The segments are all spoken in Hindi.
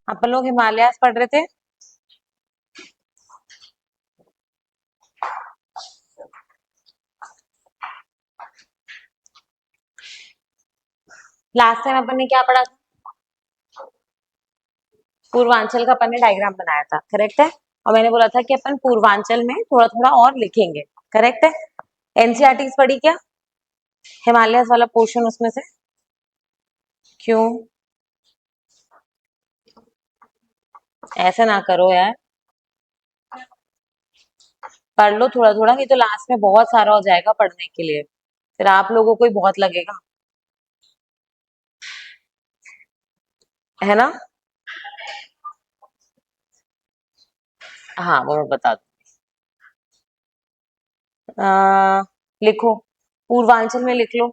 अपन लोग हिमालयास पढ़ रहे थे। लास्ट टाइम अपन ने क्या पढ़ा था? पूर्वांचल का अपन ने डायग्राम बनाया था, करेक्ट है। और मैंने बोला था कि अपन पूर्वांचल में थोड़ा थोड़ा और लिखेंगे, करेक्ट है। एनसीईआरटी पढ़ी क्या, हिमालय वाला पोर्शन उसमें से? क्यों ऐसा ना करो यार, पढ़ लो थोड़ा थोड़ा, नहीं तो लास्ट में बहुत सारा हो जाएगा पढ़ने के लिए, फिर आप लोगों को ही बहुत लगेगा, है ना। हाँ वो मैं बता दूँ। लिखो, पूर्वांचल में लिख लो।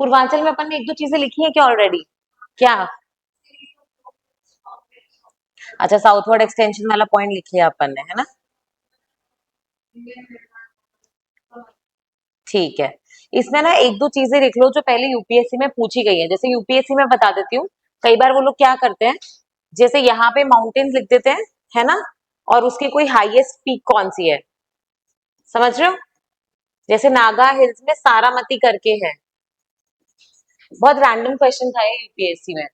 पूर्वांचल में अपन ने एक दो चीजें लिखी है क्या ऑलरेडी? क्या? अच्छा, साउथवर्ड एक्सटेंशन वाला पॉइंट लिख लिया अपन ने, है ना। ठीक है, इसमें ना एक दो चीजें लिख लो जो पहले यूपीएससी में पूछी गई है। जैसे यूपीएससी में बता देती हूँ, कई बार वो लोग क्या करते हैं, जैसे यहाँ पे माउंटेन्स लिख देते हैं, है ना, और उसकी कोई हाईएस्ट पीक कौन सी है, समझ रहे हो। जैसे नागा हिल्स में सारामती करके है, बहुत रैंडम क्वेश्चन था ये यूपीएससी में।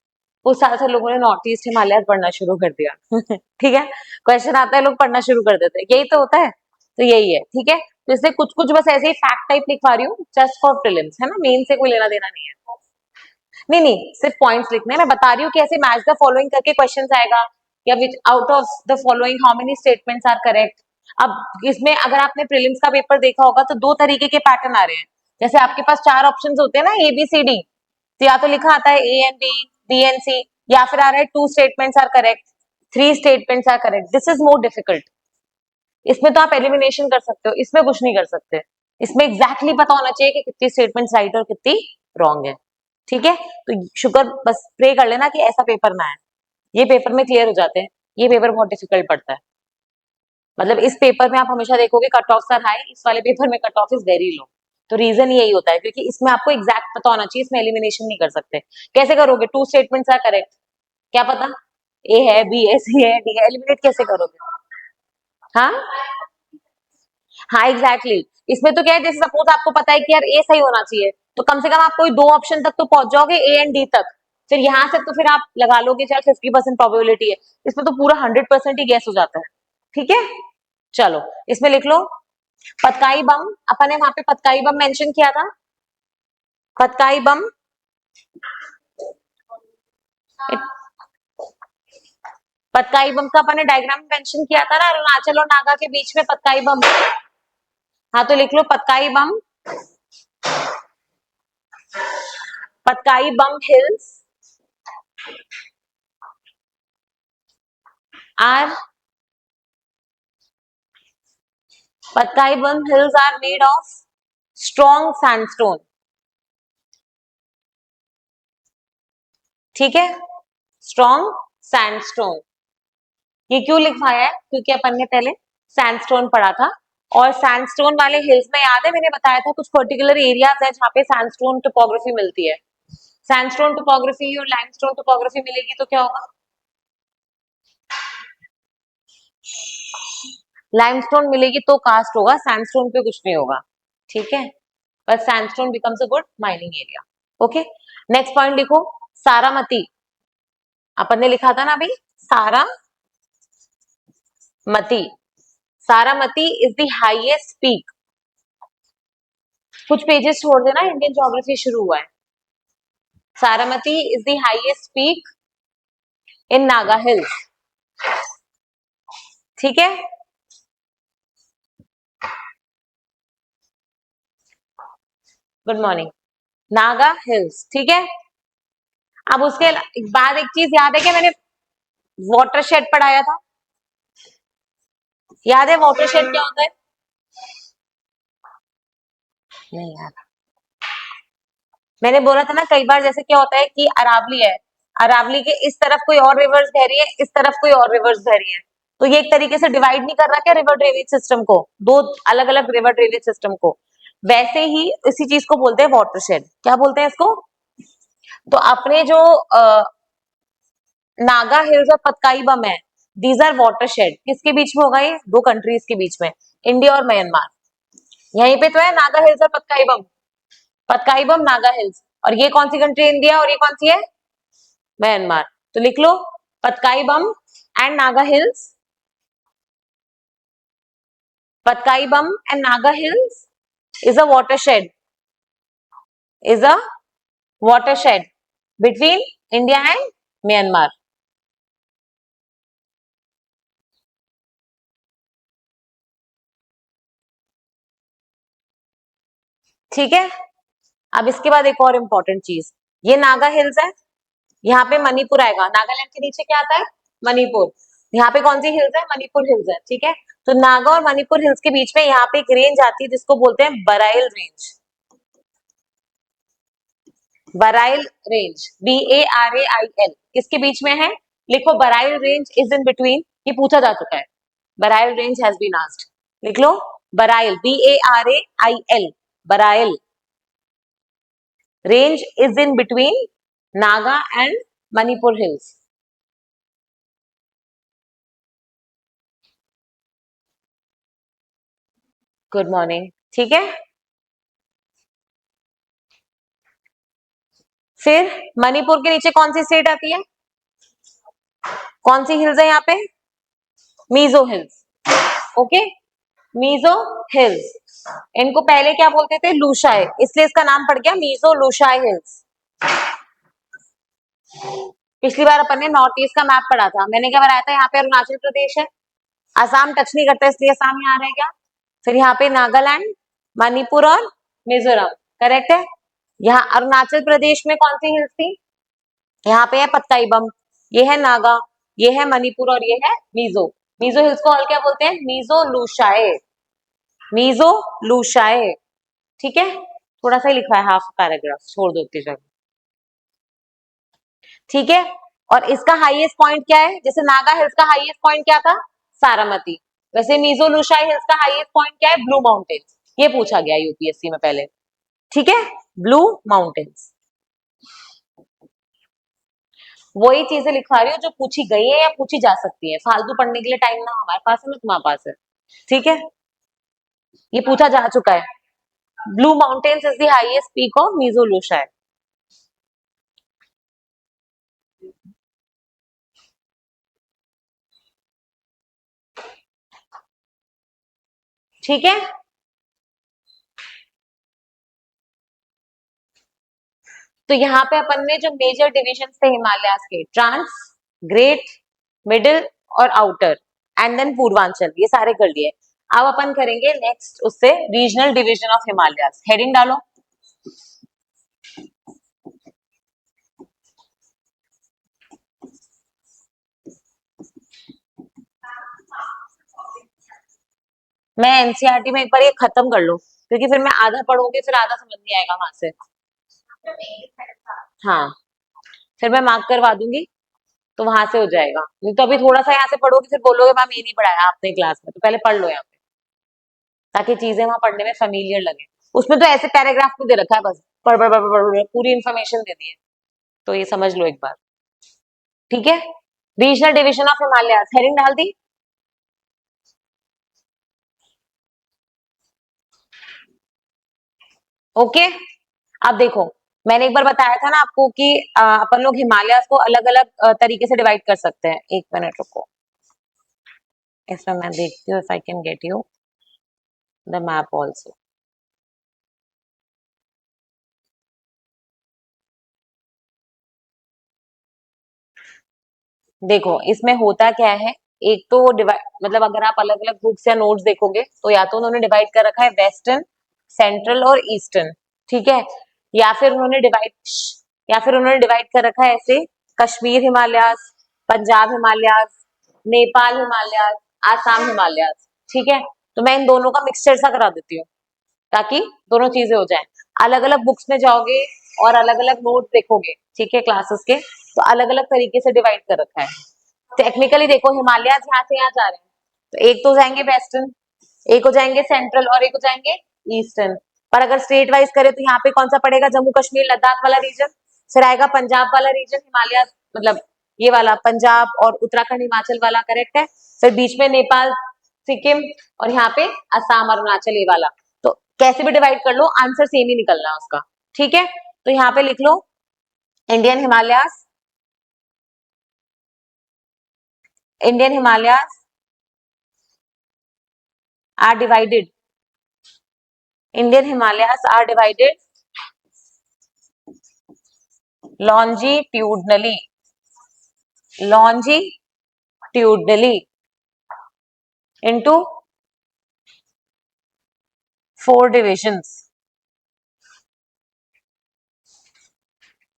उस साल से लोगों ने नॉर्थ ईस्ट हिमालय पढ़ना शुरू कर दिया ठीक है, क्वेश्चन आता है लोग पढ़ना शुरू कर देते हैं, यही तो होता है। तो यही है, ठीक है। तो इसलिए कुछ कुछ बस ऐसे ही फैक्ट टाइप लिखवा रही हूँ, जस्ट फॉर प्रीलिम्स, है ना, मेन से कोई लेना देना नहीं है। नहीं नहीं, सिर्फ पॉइंट्स लिखने हैं। मैं बता रही हूँ कि ऐसे मैच द फॉलोइंग करके क्वेश्चन आएगा, या which out of the following how many statements are correct. अब इसमें अगर आपने प्रीलिम्स का पेपर देखा होगा तो दो तरीके के पैटर्न आ रहे हैं। जैसे आपके पास चार ऑप्शंस होते हैं ना, ए बी सी डी, तो या तो लिखा आता है A and B and C, या फिर आ रहा है two statements are correct, three statements are correct. This is more difficult. इसमें तो आप एलिमिनेशन कर सकते हो, इसमें कुछ नहीं कर सकते। इसमें एग्जैक्टली पता होना चाहिए कि कितनी स्टेटमेंट्स राइट और कितनी रॉन्ग है, ठीक है। तो शुक्र, बस प्रे कर लेना कि ऐसा पेपर ना आए। ये पेपर में क्लियर हो जाते हैं, ये पेपर बहुत डिफिकल्ट पड़ता है। मतलब इस पेपर में आप हमेशा देखोगे कट ऑफ आर हाई, इस वाले पेपर में cut off is very low. तो रीजन यही होता है, क्योंकि इसमें आपको एग्जैक्ट पता होना चाहिए, इसमें एलिमिनेशन नहीं कर सकते। कैसे करोगे, टू स्टेटमेंट्स आर करेक्ट, क्या पता ए है बी है सी है डी है, एलिमिनेट कैसे करोगे? हाँ हाँ एग्जैक्टली exactly। इसमें तो क्या है, जैसे सपोज आपको पता है कि यार ए सही होना चाहिए, तो कम से कम आप कोई दो ऑप्शन तक तो पहुंच जाओगे, ए एंड डी तक। फिर यहाँ से तो फिर आप लगा लोगे चाहे 50% प्रोबेबिलिटी है, इसमें तो पूरा 100% ही गैस हो जाता है, ठीक है। चलो इसमें लिख लो, पतकाई बम, अपन ने वहां पे पतकाई बम मेंशन किया था। पतकाई बम, पतकाई बम का अपन ने डायग्राम मेंशन किया था ना, अरुणाचल और नागा के बीच में पतकाई बम। हाँ तो लिख लो Patkai Bum, Patkai Bum hills are, Patkai Bum hills are made of strong sandstone, ठीक है, स्ट्रॉन्ग सैंडस्टोन। ये क्यों लिखवाया है, क्योंकि अपन ने पहले सैंडस्टोन पढ़ा था, और सैंडस्टोन वाले हिल्स में याद है मैंने बताया था कुछ पर्टिकुलर एरियाज है जहाँ पे सैंडस्टोन टोपोग्राफी मिलती है। सैंडस्टोन टोपोग्राफी और लाइमस्टोन टोपोग्राफी मिलेगी तो क्या होगा, लाइमस्टोन मिलेगी तो कास्ट होगा, सैंडस्टोन पे कुछ नहीं होगा, ठीक है। But sandstone becomes a good mining area, okay. Next point लिखो, सारामती, अपन ने लिखा था ना अभी, Saramati, Saramati is the highest peak. कुछ पेजेस छोड़ देना, इंडियन ज्योग्राफी शुरू हुआ है। Saramati is the highest peak in Naga hills, ठीक है। गुड मॉर्निंग, नागा हिल्स, ठीक है। अब उसके बाद एक चीज याद है कि मैंने वाटरशेड पढ़ाया था, याद है वाटरशेड क्या होता है? नहीं याद, मैंने बोला था ना कई बार, जैसे क्या होता है कि अरावली है, अरावली के इस तरफ कोई और रिवर्स बह रही है, इस तरफ कोई और रिवर्स बह रही है, तो ये एक तरीके से डिवाइड नहीं कर रहा क्या रिवर ड्रेनेज सिस्टम को, दो अलग अलग रिवर ड्रेनेज सिस्टम को। वैसे ही इसी चीज को बोलते हैं वाटरशेड। क्या बोलते हैं इसको? तो अपने जो नागा हिल्स और पतकाई बम है, दीज आर वाटरशेड। किसके बीच में होगा ये? दो कंट्रीज के बीच में, इंडिया और म्यांमार। यहीं पे तो है नागा हिल्स और पतकाई बम। पतकाई बम, नागा हिल्स। और ये कौन सी कंट्री? इंडिया। और ये कौन सी है? म्यांमार। तो लिख लो Patkai Bum and Naga hills. Patkai Bum and Naga hills is a watershed, is a watershed between India and Myanmar. ठीक है। अब इसके बाद एक और इम्पोर्टेंट चीज, ये नागा हिल्स है, यहाँ पे मणिपुर आएगा। नागालैंड के नीचे क्या आता है? मणिपुर। यहाँ पे कौन सी हिल्स है? मणिपुर हिल्स है। ठीक है। तो नागा और मणिपुर हिल्स के बीच में यहाँ पे एक रेंज आती है जिसको बोलते हैं Barail range. Barail range, BARAIL। किसके बीच में है? लिखो Barail range is in between. ये पूछा जा चुका है। Barail range has been asked. लिख लो Barail, BARAIL। Barail range is in between Naga and Manipur hills. Good morning. ठीक है। फिर मणिपुर के नीचे कौन सी स्टेट आती है? कौन सी हिल्स है यहाँ पे? Mizo hills. Okay, Mizo hills. इनको पहले क्या बोलते थे? लूशाई, इसलिए इसका नाम पड़ गया मीजो लूशाई हिल्स। पिछली बार अपन ने नॉर्थ ईस्ट का मैप पढ़ा था, मैंने क्या बनाया था? यहाँ पे अरुणाचल प्रदेश है, असम टच नहीं करता इसलिए असम यहाँ रह गया। फिर यहाँ पे नागालैंड, मणिपुर और मिजोरम। करेक्ट है। यहाँ अरुणाचल प्रदेश में कौन सी हिल्स थी? यहाँ पे है पतकाई बम, ये है नागा, ये है मणिपुर और ये है मीजो। मीजो हिल्स को और क्या बोलते हैं? मीजो लूशाए। मीजो लूशाए। ठीक है। थोड़ा सा ही लिखा है, हाफ पैराग्राफ छोड़ दो इतनी जगह। ठीक है। और इसका हाईएस्ट पॉइंट क्या है? जैसे नागा हिल्स का हाईएस्ट पॉइंट क्या था? सारामती। वैसे मीजो लूशाई हिल्स का हाईएस्ट पॉइंट क्या है? Blue mountains. ये पूछा गया यूपीएससी में पहले। ठीक है, ब्लू माउंटेन्स। वही चीजें लिखवा रही हूँ जो पूछी गई है या पूछी जा सकती है। फालतू पढ़ने के लिए टाइम ना हमारे पास है ना तुम्हारे पास है। ठीक है, ये पूछा जा चुका है। Blue mountains is the highest peak of Mizo Lushai. ठीक है। तो यहाँ पे अपन ने जो मेजर डिविजन थे हिमालयाज के, ट्रांस, ग्रेट, मिडिल और आउटर, एंड देन पूर्वांचल, ये सारे कर लिए। अब अपन करेंगे नेक्स्ट उससे regional division of Himalayas. Heading डालो। मैं एनसीईआरटी में एक बार ये खत्म कर लूं, क्योंकि फिर मैं आधा पढ़ूंगी फिर आधा समझ नहीं आएगा वहां से। हाँ, फिर मैं मार्क करवा दूंगी तो वहां से हो जाएगा। नहीं तो अभी थोड़ा सा यहाँ से पढ़ोगे फिर बोलोगे मैम ये नहीं पढ़ाया आपने क्लास में, तो पहले पढ़ लो यहाँ पे ताकि चीजें वहां पढ़ने में फेमिलियर लगे। उसमें तो ऐसे पैराग्राफ में दे रखा है, बस पढ़ पढ़ पढ़ पढ़ पढ़, पूरी इन्फॉर्मेशन दे दी है, तो ये समझ लो एक बार। ठीक है, regional division of Himalayas, heading डाल दी। ओके। अब देखो, मैंने एक बार बताया था ना आपको कि अपन लोग हिमालयाज को अलग अलग तरीके से डिवाइड कर सकते हैं। एक मिनट रुको, इसमें मैं देखती हूँ if I can get you the map also. देखो इसमें होता क्या है, एक तो मतलब अगर आप अलग अलग बुक्स या नोट्स देखोगे तो या तो उन्होंने डिवाइड कर रखा है वेस्टर्न, सेंट्रल और ईस्टर्न। ठीक है, या फिर उन्होंने डिवाइड कर रखा है ऐसे, कश्मीर हिमालयाज, पंजाब हिमालयाज, नेपाल हिमालयाज, आसाम हिमालयाज। ठीक है, तो मैं इन दोनों का मिक्सचर सा करा देती हूँ ताकि दोनों चीजें हो जाएं। अलग अलग बुक्स में जाओगे और अलग अलग नोट देखोगे, ठीक है, क्लासेस के, तो अलग अलग तरीके से डिवाइड कर रखा है। टेक्निकली देखो हिमालयाज यहाँ से यहाँ जा रहे हैं, तो एक तो जाएंगे वेस्टर्न, एक हो जाएंगे सेंट्रल और एक हो जाएंगे ईस्टर्न। पर अगर स्टेट वाइज करे तो यहाँ पे कौन सा पड़ेगा, जम्मू कश्मीर लद्दाख वाला रीजन, फिर आएगा पंजाब वाला रीजन, हिमालय मतलब ये वाला पंजाब और उत्तराखंड हिमाचल वाला, करेक्ट है। फिर बीच में नेपाल सिक्किम और यहाँ पे असम अरुणाचल ये वाला। तो कैसे भी डिवाइड कर लो आंसर सेम ही निकलना है उसका, ठीक है। तो यहाँ पे लिख लो Indian Himalayas, Indian Himalayas are divided, Indian Himalayas are divided longitudinally, longitudinally into 4 divisions,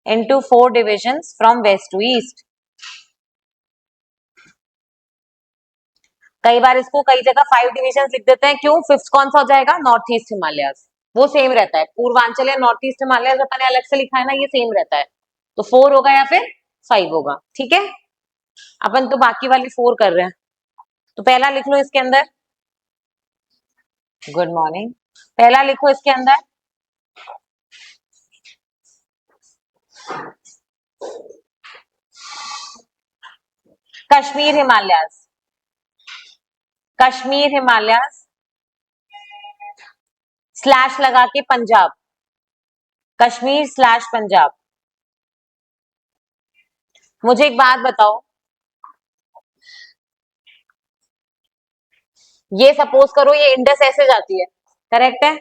into 4 divisions from west to east. कई बार इसको कई जगह 5 डिविजन लिख देते हैं, क्यों? फिफ्थ कौन सा हो जाएगा, नॉर्थ ईस्ट हिमालयास, वो सेम रहता है। पूर्वांचल या नॉर्थ ईस्ट हिमालयास अपन ने अलग से लिखा है ना, ये सेम रहता है। तो 4 होगा या फिर 5 होगा, ठीक है। अपन तो बाकी वाली 4 कर रहे हैं। तो पहला लिख लो इसके अंदर, गुड मॉर्निंग, पहला लिखो इसके अंदर कश्मीर हिमालयास, कश्मीर हिमालयास स्लैश लगा के पंजाब, कश्मीर स्लैश पंजाब। मुझे एक बात बताओ, ये सपोज करो ये इंडस ऐसे जाती है, करेक्ट है,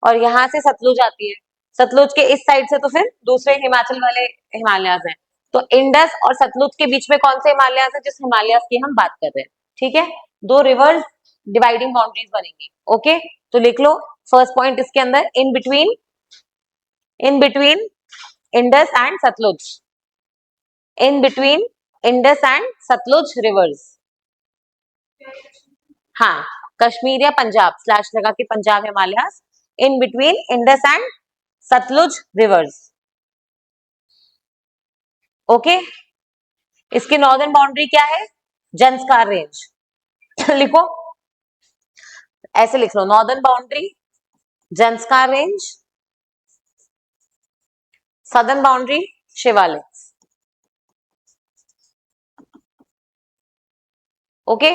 और यहां से सतलुज आती है, सतलुज के इस साइड से तो फिर दूसरे हिमाचल वाले हिमालयास हैं। तो इंडस और सतलुज के बीच में कौन से हिमालयास है, जिस हिमालयास की हम बात कर रहे हैं, ठीक है। 2 रिवर्स डिवाइडिंग बाउंड्रीज बनेंगी, ओके। तो लिख लो फर्स्ट पॉइंट इसके अंदर, in between Indus and Sutlej, in between Indus and Sutlej rivers, हाँ, कश्मीर या पंजाब स्लैश लगा के Punjab Himalayas in between Indus and Sutlej rivers, okay. इसकी नॉर्दर्न बाउंड्री क्या है, जंस्कार रेंज लिखो, ऐसे लिख लो, northern boundary Zanskar range, southern boundary Shivalik, okay.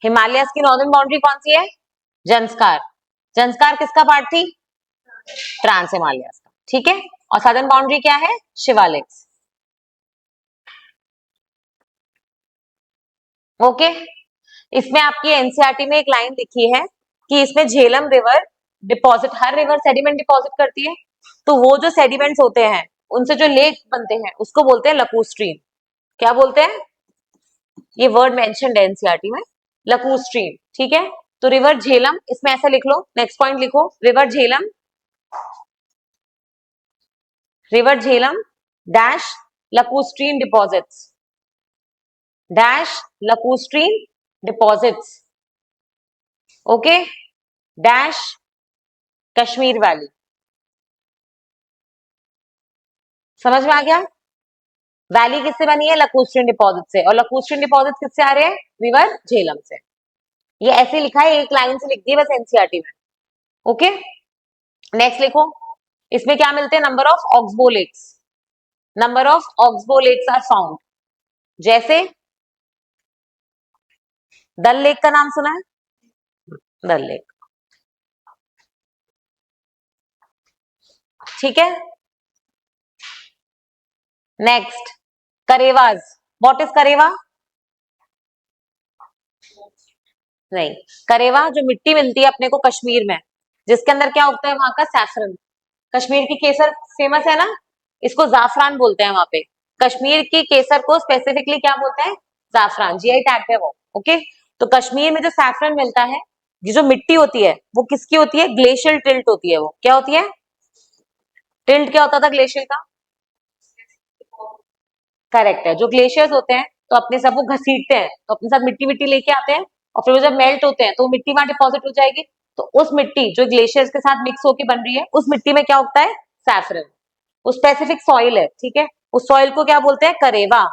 Himalayas की नॉर्दर्न बाउंड्री कौन सी है, जंस्कार, जंस्कार किसका पार्ट थी, ट्रांस हिमालयस का, ठीक है। और सदर्न बाउंड्री क्या है, शिवालिक, ओके। इसमें आपकी एनसीईआरटी में एक लाइन लिखी है कि इसमें झेलम रिवर डिपॉजिट, हर रिवर सेडिमेंट डिपॉजिट करती है, तो वो जो सेडिमेंट्स होते हैं उनसे जो लेक बनते हैं उसको बोलते हैं लकूस्ट्रीम। क्या बोलते हैं, ये वर्ड मेंशन्ड है एनसीईआरटी में, लकूस्ट्रीम, ठीक है। तो रिवर झेलम, इसमें ऐसा लिख लो, नेक्स्ट पॉइंट लिखो, river Jhelum dash lacustrine deposits, dash lacustrine deposits, okay, dash Kashmir valley. समझ में आ गया, वैली किससे बनी है, लकूस्ट्रीम डिपॉजिट से, और लकूस्ट्रीम डिपॉजिट किससे आ रहे हैं, रिवर झेलम से। ये ऐसे लिखा है, एक लाइन से लिख दी बस एनसीईआरटी में, ओके। नेक्स्ट लिखो, इसमें क्या मिलते हैं, number of oxbow lakes, number of oxbow lakes are found, जैसे डल लेक का नाम सुना है, डल लेक, ठीक है। नेक्स्ट करेवाज, व्हाट इज करेवा, नहीं, करेवा जो मिट्टी मिलती है अपने को कश्मीर में, जिसके अंदर क्या उगता है वहां का, सैफरन, कश्मीर की केसर फेमस है ना, इसको जाफरान बोलते हैं वहां पे, कश्मीर की केसर को स्पेसिफिकली क्या बोलते हैं, जाफरान, जीआई टैग है वो, ओके। तो कश्मीर में जो सैफरन मिलता है, ये जो मिट्टी होती है वो किसकी होती है, ग्लेशियल टिल्ट होती है, वो क्या होती है, टिल्ट क्या होता था ग्लेशियर का, करेक्ट है, जो ग्लेशियर्स होते हैं तो अपने सब वो घसीटते हैं, तो अपने साथ मिट्टी मिट्टी लेके आते हैं, और फिर वो जब मेल्ट होते हैं तो वो मिट्टी वहां डिपॉजिट हो जाएगी, तो उस मिट्टी जो ग्लेशियर्स के साथ मिक्स होकर बन रही है, उस मिट्टी में क्या उगता है, सैफरन, वो स्पेसिफिक सॉइल है, ठीक है। उस सॉइल को क्या बोलते हैं, करेवा,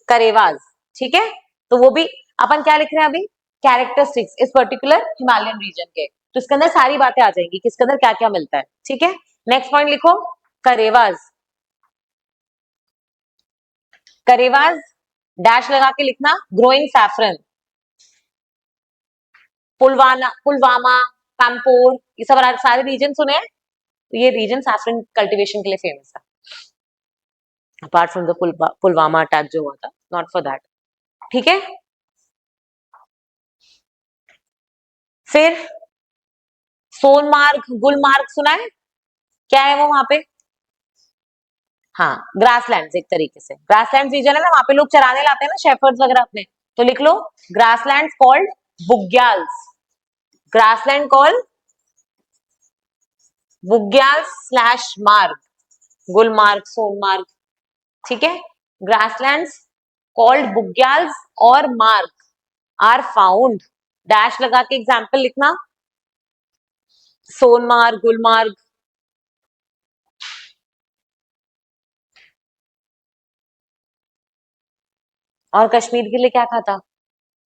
करेवाज, ठीक है। तो वो भी अपन क्या लिख रहे हैं अभी, कैरेक्टरिस्टिक्स इस पर्टिकुलर हिमालयन रीजन के, तो इसके अंदर सारी बातें आ जाएंगी कि इसके अंदर क्या क्या मिलता है। ठीक है, नेक्स्ट पॉइंट लिखो, करेवाज। करेवाज डैश लगा के लिखना, ग्रोइंग सैफरन। पुलवामा, पुलवामा, कानपुर, ये सब सारे रीजन सुने हैं, तो ये रीजन सैफरन कल्टीवेशन के लिए फेमस है, apart from the Pulwama attack जो हुआ था, नॉट फॉर दैट। ठीक है, फिर सोनमार्ग, गुलमार्ग सुना है, क्या है वो वहां पे? हाँ, ग्रासलैंड, एक तरीके से ग्रासलैंड रीजन है ना, वहां पे लोग चराने लाते हैं ना शेफर्ड्स वगैरह अपने, तो लिख लो grassland called Bugyals, grassland called Bugyals slash marg, Gulmarg, Sonamarg. ठीक है, ग्रासलैंड्स कॉल्ड बुग्याल्स और मार्ग आर फाउंड, डैश लगा के एग्जाम्पल लिखना, सोनमार्ग, गुलमार्ग। और कश्मीर के लिए क्या कहा था?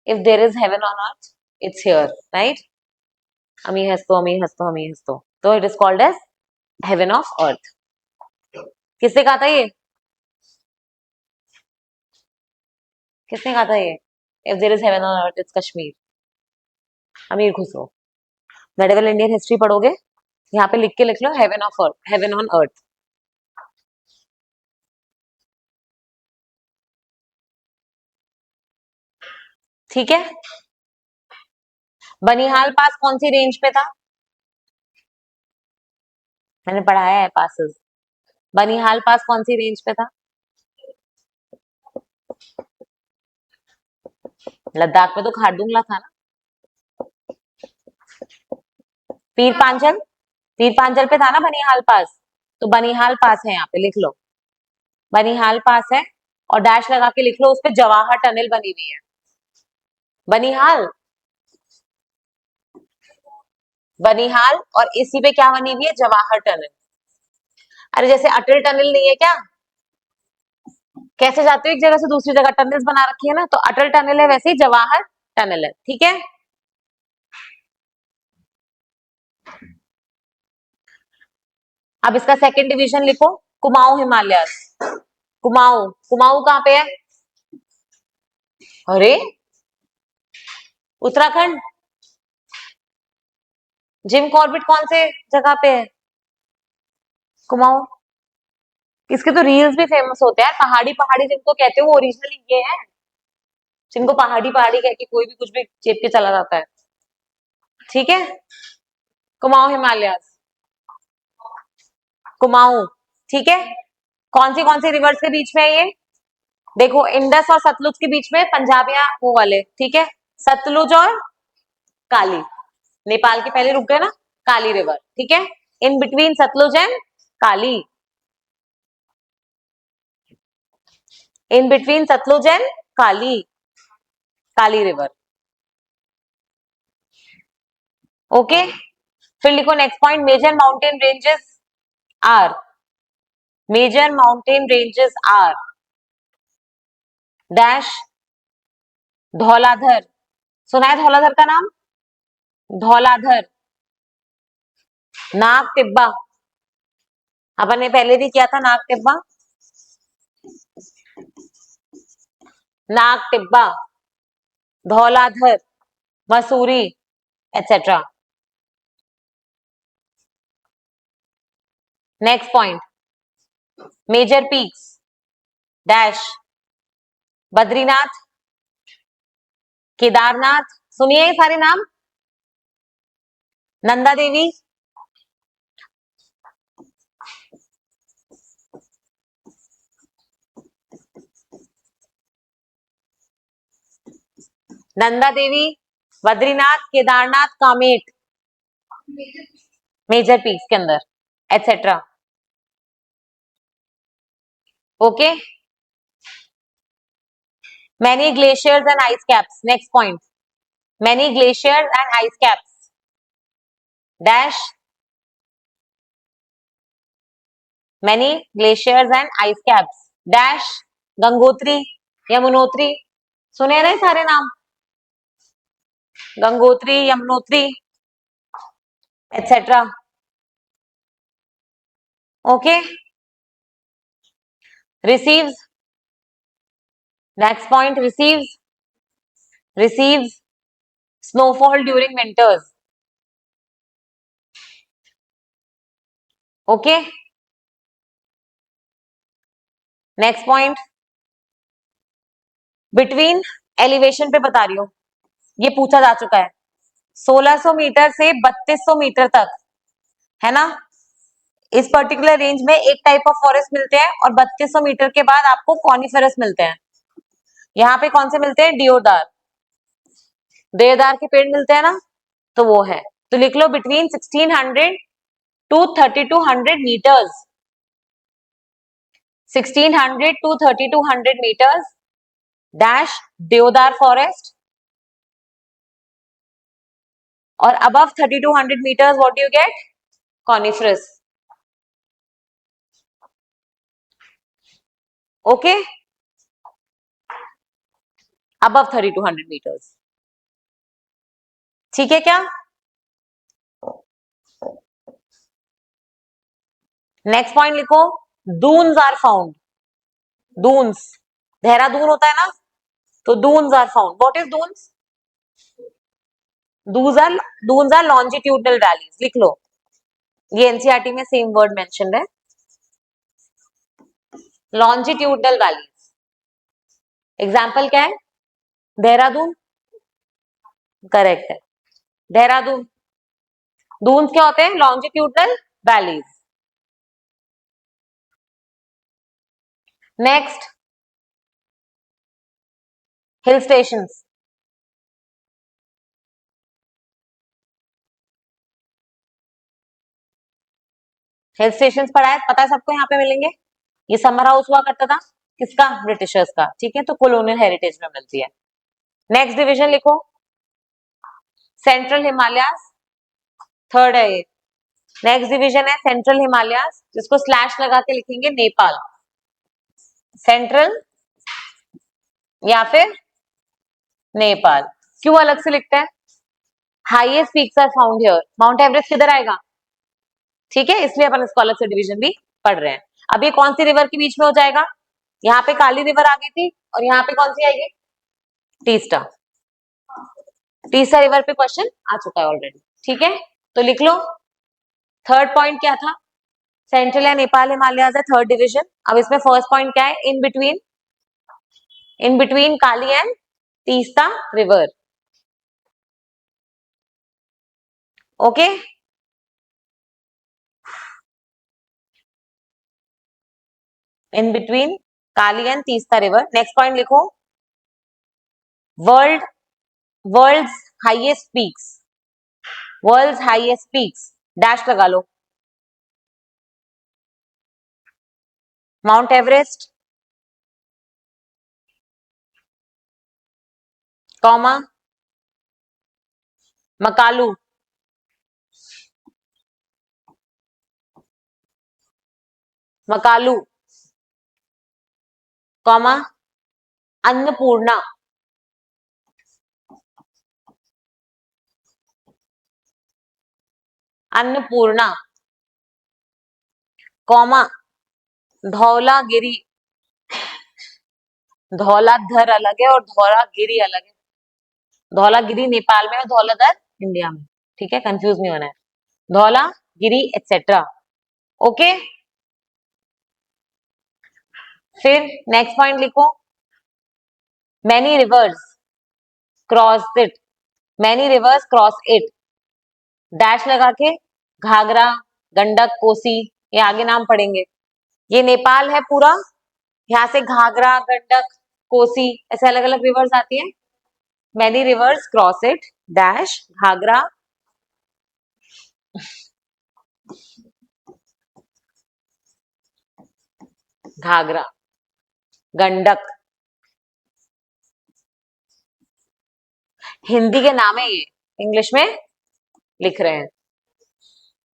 If there is heaven on earth, it's here, right? अमी हस्तो, अमी हस्तो, अमी हस्तो, तो it is called as heaven of earth. किसने कहा था ये? किसने कहा था ये? If there is heaven on earth it's Kashmir, Amir Khusro. Medieval Indian history पढ़ोगे, यहाँ पे लिख के लिख लो heaven of earth, heaven on earth. ठीक है, बनिहाल पास कौन सी रेंज पे था? मैंने पढ़ाया है पासेस। बनिहाल पास कौन सी रेंज पे था? लद्दाख में तो खारदुंगला था ना। पीर पांचल, पीर पांचल पे था ना बनिहाल पास, तो बनिहाल पास है, यहाँ पे लिख लो बनिहाल पास है, और डैश लगा के लिख लो उस पे जवाहर टनल बनी हुई है। बनिहाल, बनिहाल और इसी पे क्या बनी हुई है? जवाहर टनल। अरे जैसे अटल टनल नहीं है क्या, कैसे जाते हो एक जगह से दूसरी जगह, टनल्स बना रखी है ना, तो अटल टनल है, वैसे ही जवाहर टनल है। ठीक है, अब इसका सेकंड डिवीजन लिखो, कुमाऊं हिमालयस। कुमाऊं, कुमाऊं कहाँ पे है? अरे उत्तराखंड। जिम कॉर्बेट कौन से जगह पे है? कुमाऊं। इसके तो रील्स भी फेमस होते हैं, पहाड़ी पहाड़ी जिनको कहते हो वो ओरिजिनली ये है, जिनको पहाड़ी पहाड़ी कह के कोई भी कुछ भी चेप के चला जाता है। ठीक है, कुमाऊं हिमालयस, कुमाऊं। ठीक है, कौन सी रिवर्स के बीच में है ये? देखो इंडस और सतलुज के बीच में, पंजाब या वो वाले। ठीक है, सतलुज और काली, नेपाल के पहले रुक गए ना, काली रिवर। ठीक है, in between Sutlej and Kali, in between Sutlej and Kali, Kali river. Okay, फिर लिखो next point, major mountain ranges are, major mountain ranges are dash, Dhauladhar, सुना है धौलाधर का नाम? धौलाधर, नाग टिब्बा, अपन ने पहले भी किया था Nag Tibba, Nag Tibba, Dhauladhar, Mussoorie, etcetera. Next point, major peaks dash, Badrinath, Kedarnath, सुनिए ये सारे नाम, नंदा देवी, नंदा देवी, बद्रीनाथ, केदारनाथ, कामेट, मेजर पीक्स के अंदर, etcetera. Okay, many glaciers and ice caps, next point, many glaciers and ice caps dash, many glaciers and ice caps dash, Gangotri, Yamunotri, सुने ना सारे नाम, Gangotri, Yamunotri. Etcetera. Okay, receives, next point, receives snowfall during winters. Okay, next point, between elevation पे बता रही हूँ, ये पूछा जा चुका है। 1600 मीटर से 3200 मीटर तक, है ना, इस पर्टिकुलर रेंज में एक टाइप ऑफ फॉरेस्ट मिलते हैं, और 3200 मीटर के बाद आपको कॉनिफेरस मिलते हैं। यहाँ पे कौन से मिलते हैं? डिओदार, देवदार के पेड़ मिलते हैं ना, तो वो है। तो लिख लो between 1600 to 3200 metres, 1600 to 3200 metres dash deodar forest, और above 3200 metres what you get? Coniferous. Okay, above 3200 metres, ठीक है क्या? नेक्स्ट पॉइंट लिखो, दून्स आर फाउंड, दून्स, देहरादून होता है ना, तो Doons are found. What is Doons? Doons are longitudinal valleys, लिख लो, ये एनसीईआरटी में सेम वर्ड मेंशन है, लॉन्जिट्यूडनल वैलीज। एग्जाम्पल क्या है? देहरादून, करेक्ट है, देहरादून। दून्स क्या होते हैं? Longitudinal valleys. Next, hill stations, hill stations पढ़ा है, पता है सबको, यहाँ पे मिलेंगे। ये समर हाउस हुआ करता था किसका? ब्रिटिशर्स का, ठीक है, तो कॉलोनियल हेरिटेज में मिलती है। नेक्स्ट डिवीजन लिखो, सेंट्रल हिमालयाज, थर्ड है ये। नेक्स्ट डिवीजन है सेंट्रल हिमालयाज, जिसको स्लैश लगा के लिखेंगे नेपाल, सेंट्रल या फिर नेपाल। क्यों अलग से लिखते हैं? Highest peaks are found here, Mount Everest किधर आएगा, ठीक है, इसलिए अपन इसको अलग से डिवीजन भी पढ़ रहे हैं। अब ये कौन सी रिवर के बीच में हो जाएगा? यहाँ पे काली रिवर आ गई थी, और यहाँ पे कौन सी आएगी? तीस्ता, तीसरा रिवर पे क्वेश्चन आ चुका है ऑलरेडी, ठीक है, तो लिख लो। थर्ड पॉइंट क्या था? सेंट्रल या नेपाल हिमालयाज है थर्ड डिवीजन। अब इसमें फर्स्ट पॉइंट क्या है? In between Kali and Teesta river. Okay, in between Kali and Teesta river. Next point लिखो, world world's highest peaks, world's highest peaks dash लगा लो, mount Everest, comma Makalu, Makalu, comma Annapurna, Annapurna, comma Dhaulagiri, Dhauladhar अलग है और धौलागिरी अलग है, धौलागिरी नेपाल में और धौलाधर इंडिया में, ठीक है, कंफ्यूज नहीं होना है, धौलागिरी एटसेट्रा। ओके, फिर नेक्स्ट पॉइंट लिखो, many rivers cross it, many rivers cross it dash लगा के, घाघरा, गंडक, कोसी, ये आगे नाम पढ़ेंगे। ये नेपाल है पूरा, यहाँ से घाघरा, गंडक, कोसी ऐसे अलग अलग रिवर्स आती है। Many rivers cross it dash Ghaghara, Ghaghara, Gandak, Hindi के नाम है ये, इंग्लिश में लिख रहे हैं।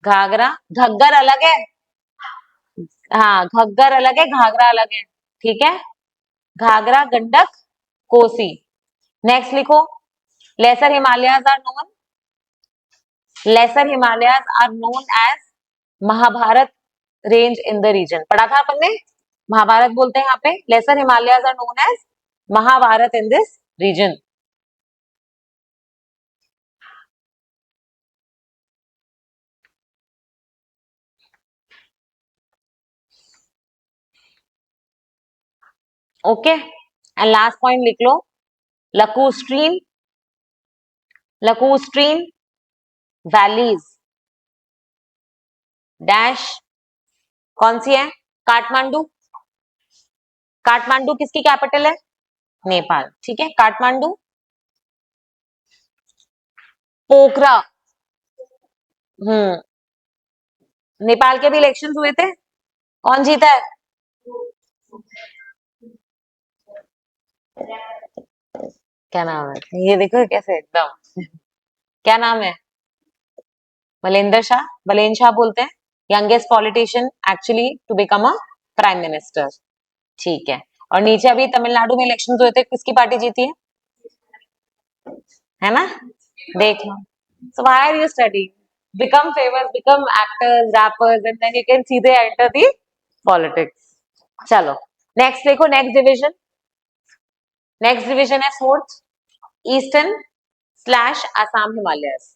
घाघरा, घग्गर अलग है, हाँ घग्गर अलग है, घाघरा अलग है, ठीक है, घाघरा, गंडक, कोसी। नेक्स्ट लिखो, lesser Himalayas are known, lesser Himalayas are known as Mahabharat range in the region, पढ़ा था अपन ने, महाभारत बोलते हैं यहाँ पे, lesser Himalayas are known as Mahabharat in this region. Okay, and last point लिख लो, लकूस्ट्रीन, लकूस्ट्रीन वैलीज डैश कौन सी है, काठमांडू, काठमांडू किसकी कैपिटल है, नेपाल, ठीक है, काठमांडू। पोखरा, हम्म, नेपाल के भी इलेक्शन हुए थे, कौन जीता है, क्या नाम है, ये देखो कैसे एकदम, क्या नाम है, बलेंद्र शाह, बलेन शाह बोलते हैं, youngest politician actually to become a prime minister, ठीक है। और नीचे अभी तमिलनाडु में इलेक्शन हुए थे, किसकी पार्टी जीती है ना, देख लो। So why are you studying? Become famous, become actors, rappers, and then you can सीधे enter the politics. चलो नेक्स्ट देखो, नेक्स्ट डिविजन है fourth, eastern slash Assam Himalayas.